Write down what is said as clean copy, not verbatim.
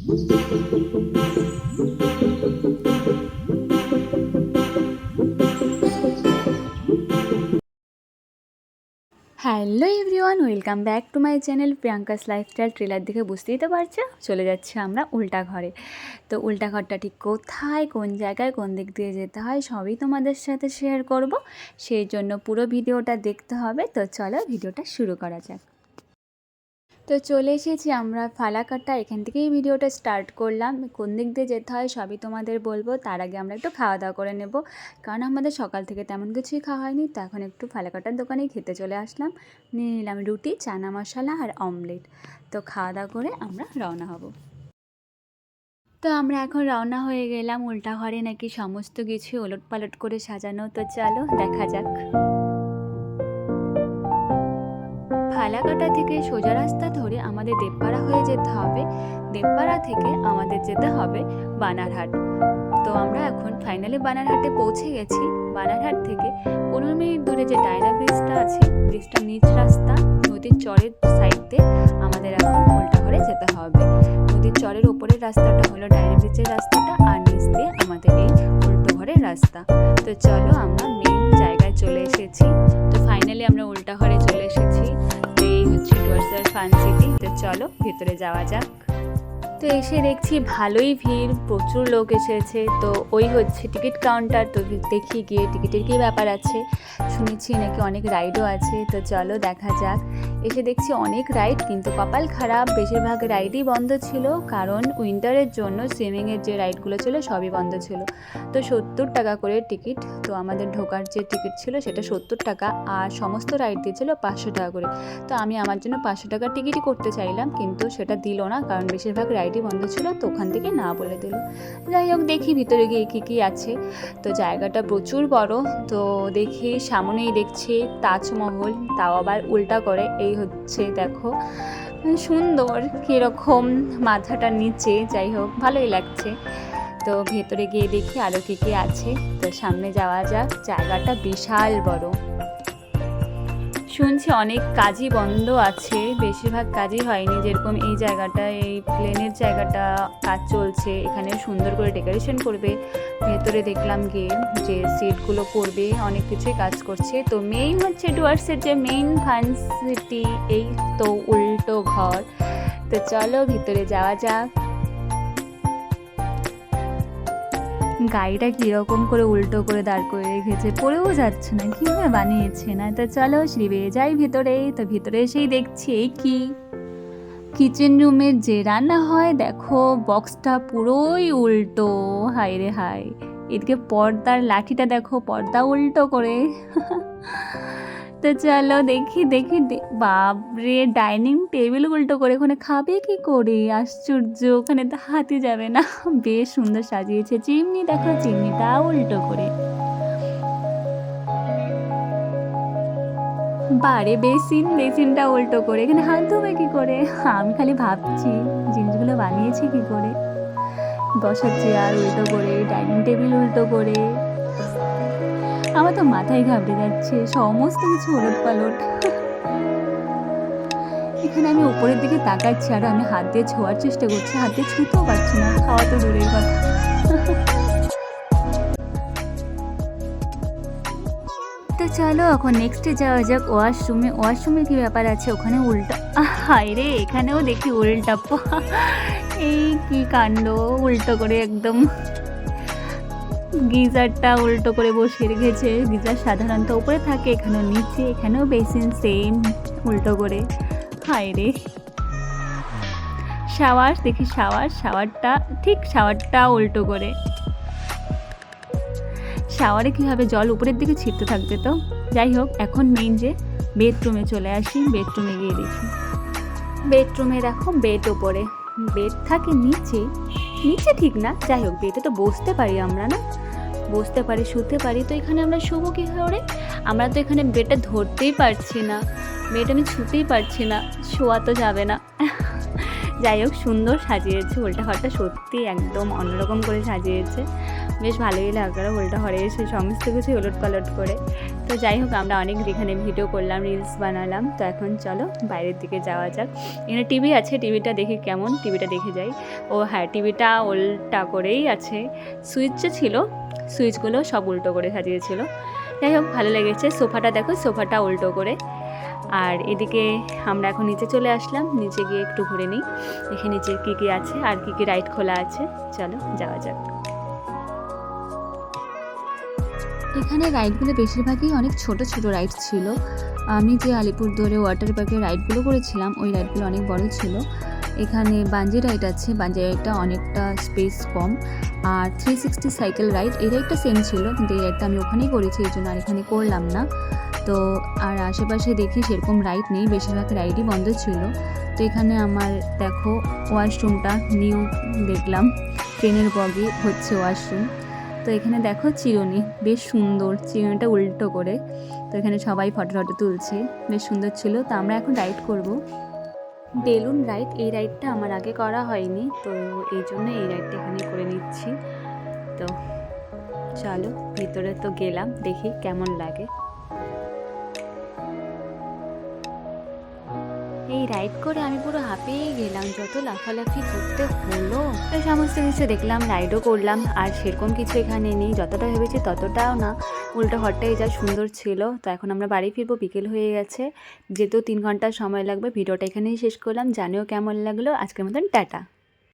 Hello everyone, welcome back to my channel Priyanka's lifestyle. Trailer দেখে বুঝতেই তো পারছো, চলে যাচ্ছি আমরা উল্টা ঘরে। তো উল্টা ঘরটা ঠিক কোথায়, কোন জায়গায়, কোন দিক দিয়ে যেতে হয় সবই তোমাদের সাথে শেয়ার করব। সেই জন্য পুরো ভিডিওটা দেখতে হবে। তো চলো ভিডিওটা শুরু করা যাক। তো চলে এসেছি আমরা ফালাকাটা, এখান থেকেই ভিডিওটা স্টার্ট করলাম। কোন দিক দিয়ে যেতে হয় সবই তোমাদের বলবো। তার আগে আমরা একটু খাওয়া দাওয়া করে নেব, কারণ আমাদের সকাল থেকে তেমন কিছুই খাওয়া হয়নি। তো এখন একটু ফালাকাটার দোকানেই খেতে চলে আসলাম। নিয়ে নিলাম রুটি, চানা মশলা আর অমলেট। তো খাওয়া দাওয়া করে আমরা রওনা হব। তো আমরা এখন রওনা হয়ে গেলাম। উল্টা ঘরে নাকি সমস্ত কিছু ওলট পালট করে সাজানো। তো চলো দেখা যাক। ফালাকাটা থেকে সোজা রাস্তা ধরে আমাদের দেবপাড়া হয়ে যেতে হবে। দেবপাড়া থেকে আমাদের যেতে হবে বানারহাট। তো আমরা এখন ফাইনালি বানারহাটে পৌঁছে গেছি। বানারহাট থেকে 15 মিনিট দূরে যে ডায়না ব্রিজটা আছে, ব্রিজটার নিচ রাস্তা নদীর চরের সাইড দিয়ে আমাদের এখন উল্টা ঘরে যেতে হবে। নদীর চরের ওপরের রাস্তাটা হলো ডায়না ব্রিজের রাস্তাটা, আর নিচ দিয়ে আমাদের এই উল্টো ঘরের রাস্তা। তো চলো আমরা মেইন জায়গায় চলে এসেছি। তো ফাইনালি আমরা উল্টা ঘরে চলে এসেছি। এই হচ্ছে ডুয়ার্সের ফান সিটি। তো চলো ভেতরে যাওয়া যাক। তো এসে দেখছি ভালোই ভিড়, প্রচুর লোক এসেছে। তো ওই হচ্ছে টিকিট কাউন্টার। তো দেখি গিয়ে টিকিটের কী ব্যাপার আছে। শুনেছি নাকি অনেক রাইডও আছে। তো চলো দেখা যাক। এসে দেখছি অনেক রাইড, কিন্তু কপাল খারাপ, বেশিরভাগ রাইডই বন্ধ ছিল। কারণ উইন্টারের জন্য সুইমিংয়ের যে রাইডগুলো ছিল সবই বন্ধ ছিল। তো 70 টাকা করে টিকিট। তো আমাদের ঢোকার যে টিকিট ছিল সেটা 70 টাকা, আর সমস্ত রাইড দিয়েছিল 500 টাকা করে। তো আমি আমার জন্য 500 টাকার টিকিটই করতে চাইলাম, কিন্তু সেটা দিল না, কারণ বেশিরভাগ রাইডই বন্ধ ছিল। তো ওখান থেকে না বলে দিল। যাই হোক, দেখি ভিতরে গিয়ে কী কী আছে। তো জায়গাটা প্রচুর বড়। তো দেখি সামনেই দেখছি তাজমহল, তাও আবার উল্টা করে। এই হচ্ছে দেখো, সুন্দর কীরকম মাথাটা নিচে। যাই হোক, ভালোই লাগছে। তো ভেতরে গিয়ে দেখি আরও কী কী আছে। তো সামনে যাওয়া যাক। জায়গাটা বিশাল বড়। শুনছি অনেক কাজই বন্ধ আছে, বেশিরভাগ কাজই হয়নি। যেরকম এই জায়গাটা, এই প্লেনের জায়গাটা কাজ চলছে। এখানে সুন্দর করে ডেকোরেশন করবে। ভেতরে দেখলাম গিয়ে যে সিটগুলো করবে, অনেক কিছুই কাজ করছে। তো মেইন হচ্ছে ডুয়ার্সের যে মেইন ফান সিটি, এই তো উল্টো ঘর। তো চলো ভিতরে যাওয়া যাক। গাড়িটা কীরকম করে উল্টো করে দাঁড় করে রেখেছে, পড়েও যাচ্ছে না, কীভাবে বানিয়েছে না। তো চলো সিঁড়ি বেয়ে যাই ভিতরে। তো ভিতরে এসেই দেখছি এই কি, কিচেন রুমের যে রান্না হয়, দেখো বক্সটা পুরোই উল্টো। হায় রে হায়, এদিকে পর্দার লাঠিটা দেখো, পর্দা উল্টো করে। তো চলো দেখি দেখি। বাপরে, ডাইনিং টেবিল উল্টো করে, ওখানে খাবে কি করে? আশ্চর্য, ওখানে তো হাতি যাবে না। বেশ সুন্দর সাজিয়েছে। চিমনি দেখো, চিমনিটা উল্টো করে। বারে বেসিনটা উল্টো করে, এখানে হাত ধোবে কি করে? আমি খালি ভাবছি জিনিসগুলো বানিয়েছি কি করে। বসার চেয়ার উল্টো করে, ডাইনিং টেবিল উল্টো করে। আমার তো মাথায় ঘাবড়ে যাচ্ছে, সমস্ত কিছু ওলট পালট। এখানে আমি উপরের দিকে তাকাচ্ছি, আর আমি হাত দিয়ে ছোঁয়ার চেষ্টা করছি, হাত দিয়ে ছুঁতেও পারছি না, খাওয়া তো দূরের কথা। তো চলো এখন নেক্সটে যাওয়া যাক ওয়াশরুমে। ওয়াশরুমে কী ব্যাপার আছে ওখানে? উল্টা, হায় রে, এখানেও দেখি উল্টা। এই কি কাণ্ড, উল্টো করে একদম। গিজারটা উল্টো করে বসিয়ে রেখেছে। গিজার সাধারণত উপরে থাকে, এখানেও নিচে। এখানেও বেসিন সেম উল্টো করে। হায় রে। শাওয়ার দেখি, শাওয়ারটা উল্টো করে। শাওয়ারে কীভাবে জল উপরের দিকে ছিটতে থাকবে। তো যাই হোক, এখন মেইন যে বেডরুমে চলে আসি। বেডরুমে গিয়ে দেখি, বেডরুমে দেখো বেড ওপরে, বেড থাকে নিচে ঠিক না। যাই হোক, বেডে তো বসতে পারি আমরা, না বসতে পারি, শুতে পারি। তো এখানে আমরা শুবো কী করে? আমরা তো এখানে বেডটা ধরতেই পারছি না, বেড আমি ছুতেই পারছি না, শোয়া তো যাবে না। যাই হোক, সুন্দর সাজিয়েছে উল্টা ঘরটা, সত্যি একদম অন্যরকম করে সাজিয়েছে। বেশ ভালোই লাগলো উল্টা ঘরে এসে সমস্ত কিছু ওলট পালট করে। তো যাই হোক, আমরা অনেক এখানে ভিডিও করলাম, রিলস বানালাম। তো এখন চলো বাইরের দিকে যাওয়া যাক। এখানে টিভি আছে, টিভিটা দেখি কেমন, টিভিটা দেখে যাই। ও হ্যাঁ, টিভিটা উল্টা করেই আছে, সুইচও ছিল, সুইচগুলো সব উল্টো করে সাজিয়েছিল। যাই হোক, ভালো লেগেছে। সোফাটা দেখো, সোফাটা উল্টো করে। আর এদিকে আমরা এখন নিচে চলে আসলাম, নিচে গিয়ে একটু ঘুরে নিই, দেখে নিচে কী কী আছে আর কী কী রাইড খোলা আছে। চলো যাওয়া যাক। এখানে রাইডগুলো বেশিরভাগই অনেক ছোট ছোট রাইড ছিল। আমি যে আলিপুরদুয়ারে ওয়াটার পার্কের রাইডগুলো করেছিলাম, ওই রাইডগুলো অনেক বড় ছিল। এখানে বাঞ্জি রাইড আছে, বাঞ্জি রাইডটা অনেকটা স্পেস কম। আর 360 সাইকেল রাইড, এই রাইডটা সেম ছিল, কিন্তু এই রাইডটা আমি ওখানেই করেছি, এই জন্য আর এখানে করলাম না। তো আর আশেপাশে দেখি সেরকম রাইড নেই, বেশিরভাগ রাইডই বন্ধ ছিল। তো এখানে আমার দেখো ওয়াশরুমটা নিউ দেখলাম, ট্রেনের বগি হচ্ছে ওয়াশরুম। তো এখানে দেখো চিরুনি, বেশ সুন্দর, চিরুনিটা উল্টো করে। তো এখানে সবাই ফটো তুলছে, বেশ সুন্দর ছিল। তো আমরা এখন রাইড করব বেলুন রাইড। এই রাইডটা আমার আগে করা হয়নি, তো এই জন্য এই রাইডটা এখানে করে নিচ্ছি। তো চলো ভিতরে তো গেলাম, দেখি কেমন লাগে। এই রাইড করে আমি পুরো হাঁপিয়েই গেলাম, যত লাফালাফি করতে হলো। তো সমস্ত কিছু দেখলাম, রাইডও করলাম। আর সেরকম কিছু এখানে নেই, যতটা ভেবেছি ততটাও না, উল্টো ঘরটাই যা সুন্দর ছিল। তো এখন আমরা বাড়ি ফিরবো, বিকেল হয়ে গেছে, যেহেতু 3 ঘন্টা সময় লাগবে। ভিডিওটা এখানেই শেষ করলাম, জানিও কেমন লাগলো। আজকের মতন টাটা।